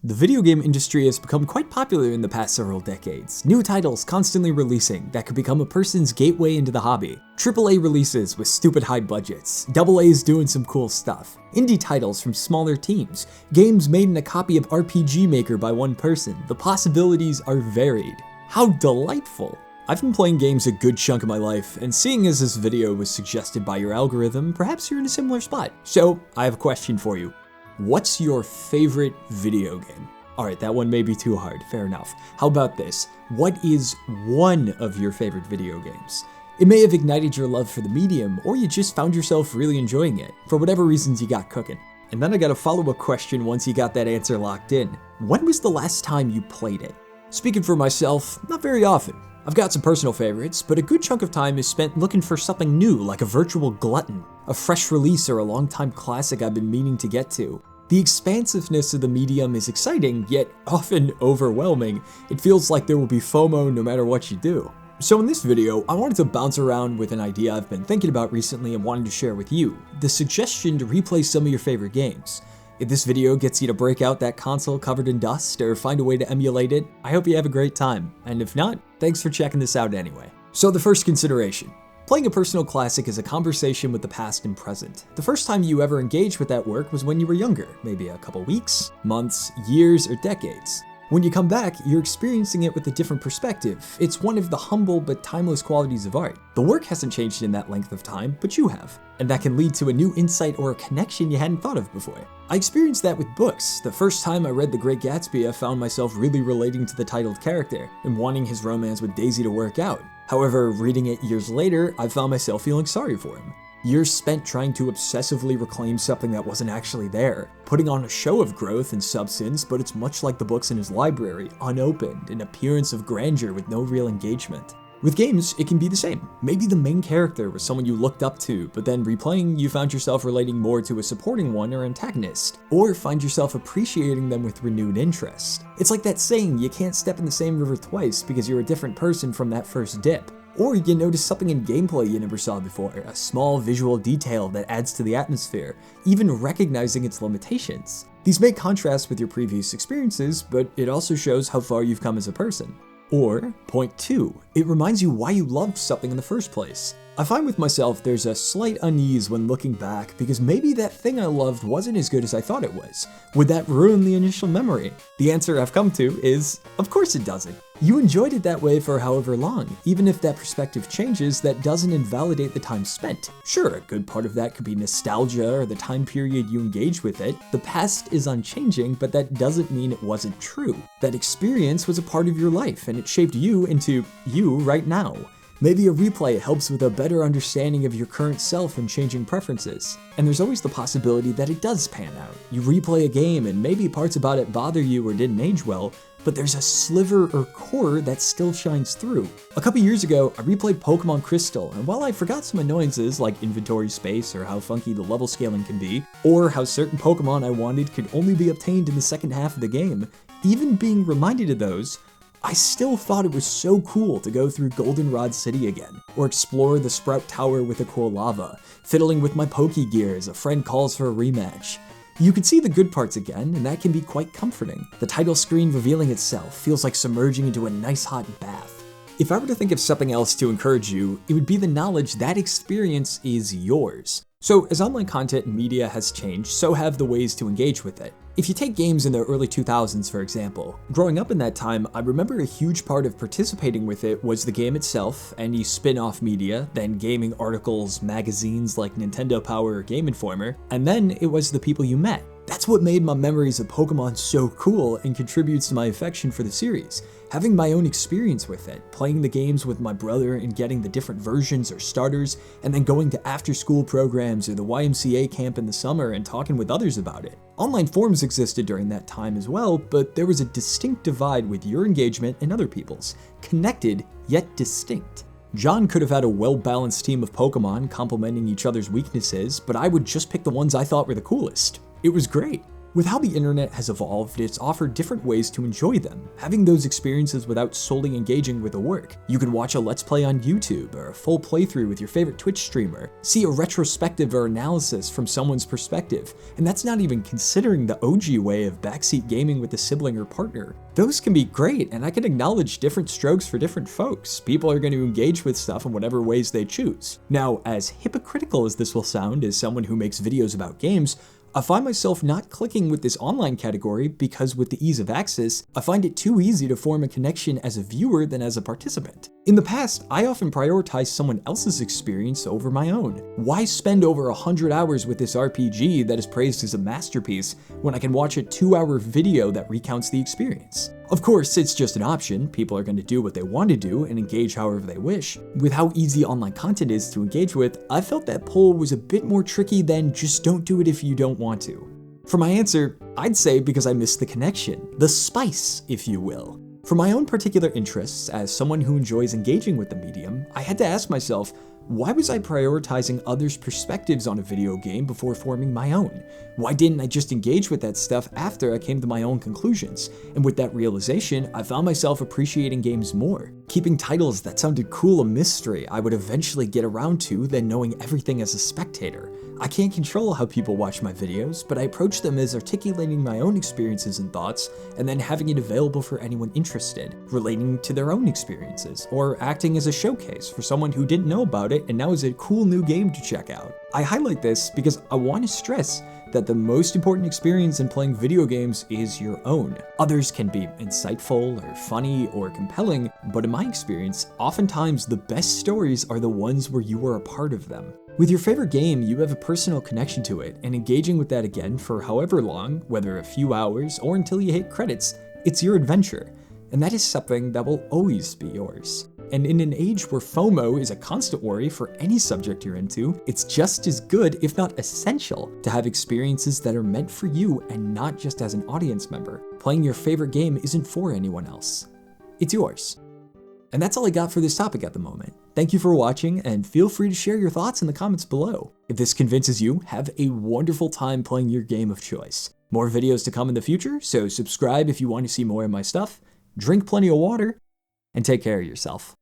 The video game industry has become quite popular in the past several decades. New titles constantly releasing that could become a person's gateway into the hobby. AAA releases with stupid high budgets. AA's doing some cool stuff. Indie titles from smaller teams. Games made in a copy of RPG Maker by one person. The possibilities are varied. How delightful! I've been playing games a good chunk of my life, and seeing as this video was suggested by your algorithm, perhaps you're in a similar spot. So, I have a question for you. What's your favorite video game? Alright, that one may be too hard, fair enough. How about this? What is one of your favorite video games? It may have ignited your love for the medium, or you just found yourself really enjoying it, for whatever reasons you got cooking. And then I got a follow-up question once you got that answer locked in. When was the last time you played it? Speaking for myself, not very often. I've got some personal favorites, but a good chunk of time is spent looking for something new, like a virtual glutton, a fresh release, or a long-time classic I've been meaning to get to. The expansiveness of the medium is exciting, yet often overwhelming. It feels like there will be FOMO no matter what you do. So in this video, I wanted to bounce around with an idea I've been thinking about recently and wanted to share with you, the suggestion to replay some of your favorite games. If this video gets you to break out that console covered in dust or find a way to emulate it, I hope you have a great time, and if not, thanks for checking this out anyway. So the first consideration. Playing a personal classic is a conversation with the past and present. The first time you ever engaged with that work was when you were younger, maybe a couple weeks, months, years, or decades. When you come back, you're experiencing it with a different perspective. It's one of the humble but timeless qualities of art. The work hasn't changed in that length of time, but you have. And that can lead to a new insight or a connection you hadn't thought of before. I experienced that with books. The first time I read The Great Gatsby, I found myself really relating to the titled character and wanting his romance with Daisy to work out. However, reading it years later, I found myself feeling sorry for him. Years spent trying to obsessively reclaim something that wasn't actually there, putting on a show of growth and substance, but it's much like the books in his library, unopened, an appearance of grandeur with no real engagement. With games, it can be the same. Maybe the main character was someone you looked up to, but then replaying, you found yourself relating more to a supporting one or antagonist, or find yourself appreciating them with renewed interest. It's like that saying, you can't step in the same river twice because you're a different person from that first dip. Or you notice something in gameplay you never saw before, a small visual detail that adds to the atmosphere, even recognizing its limitations. These may contrast with your previous experiences, but it also shows how far you've come as a person. Or, point 2, it reminds you why you loved something in the first place. I find with myself there's a slight unease when looking back because maybe that thing I loved wasn't as good as I thought it was. Would that ruin the initial memory? The answer I've come to is, of course it doesn't. You enjoyed it that way for however long. Even if that perspective changes, that doesn't invalidate the time spent. Sure, a good part of that could be nostalgia or the time period you engaged with it. The past is unchanging, but that doesn't mean it wasn't true. That experience was a part of your life and it shaped you into you right now. Maybe a replay helps with a better understanding of your current self and changing preferences. And there's always the possibility that it does pan out. You replay a game and maybe parts about it bother you or didn't age well, but there's a sliver or core that still shines through. A couple years ago, I replayed Pokemon Crystal, and while I forgot some annoyances like inventory space or how funky the level scaling can be, or how certain Pokemon I wanted could only be obtained in the second half of the game, even being reminded of those, I still thought it was so cool to go through Goldenrod City again, or explore the Sprout Tower with a cool lava, fiddling with my Pokegear as a friend calls for a rematch. You can see the good parts again, and that can be quite comforting. The title screen revealing itself feels like submerging into a nice hot bath. If I were to think of something else to encourage you, it would be the knowledge that experience is yours. So as online content and media has changed, so have the ways to engage with it. If you take games in the early 2000s, for example, growing up in that time, I remember a huge part of participating with it was the game itself, any spin-off media, then gaming articles, magazines like Nintendo Power or Game Informer, and then it was the people you met. That's what made my memories of Pokemon so cool and contributes to my affection for the series. Having my own experience with it, playing the games with my brother and getting the different versions or starters, and then going to after-school programs or the YMCA camp in the summer and talking with others about it. Online forums existed during that time as well, but there was a distinct divide with your engagement and other people's. Connected, yet distinct. John could have had a well-balanced team of Pokemon complementing each other's weaknesses, but I would just pick the ones I thought were the coolest. It was great. With how the internet has evolved, it's offered different ways to enjoy them, having those experiences without solely engaging with the work. You can watch a Let's Play on YouTube, or a full playthrough with your favorite Twitch streamer, see a retrospective or analysis from someone's perspective, and that's not even considering the OG way of backseat gaming with a sibling or partner. Those can be great, and I can acknowledge different strokes for different folks. People are going to engage with stuff in whatever ways they choose. Now, as hypocritical as this will sound as someone who makes videos about games, I find myself not clicking with this online category because with the ease of access, I find it too easy to form a connection as a viewer than as a participant. In the past, I often prioritized someone else's experience over my own. Why spend over 100 hours with this RPG that is praised as a masterpiece when I can watch a 2-hour video that recounts the experience? Of course, it's just an option. People are going to do what they want to do and engage however they wish. With how easy online content is to engage with, I felt that poll was a bit more tricky than just don't do it if you don't want to. For my answer, I'd say because I missed the connection, the spice, if you will. For my own particular interests, as someone who enjoys engaging with the medium, I had to ask myself, why was I prioritizing others' perspectives on a video game before forming my own? Why didn't I just engage with that stuff after I came to my own conclusions? And with that realization, I found myself appreciating games more, keeping titles that sounded cool a mystery I would eventually get around to than knowing everything as a spectator. I can't control how people watch my videos, but I approach them as articulating my own experiences and thoughts, and then having it available for anyone interested, relating to their own experiences, or acting as a showcase for someone who didn't know about it and now is a cool new game to check out. I highlight this because I want to stress that the most important experience in playing video games is your own. Others can be insightful or funny or compelling, but in my experience, oftentimes the best stories are the ones where you were a part of them. With your favorite game, you have a personal connection to it, and engaging with that again for however long, whether a few hours or until you hit credits, it's your adventure. And that is something that will always be yours. And in an age where FOMO is a constant worry for any subject you're into, it's just as good, if not essential, to have experiences that are meant for you and not just as an audience member. Playing your favorite game isn't for anyone else. It's yours. And that's all I got for this topic at the moment. Thank you for watching, and feel free to share your thoughts in the comments below. If this convinces you, have a wonderful time playing your game of choice. More videos to come in the future, so subscribe if you want to see more of my stuff, drink plenty of water, and take care of yourself.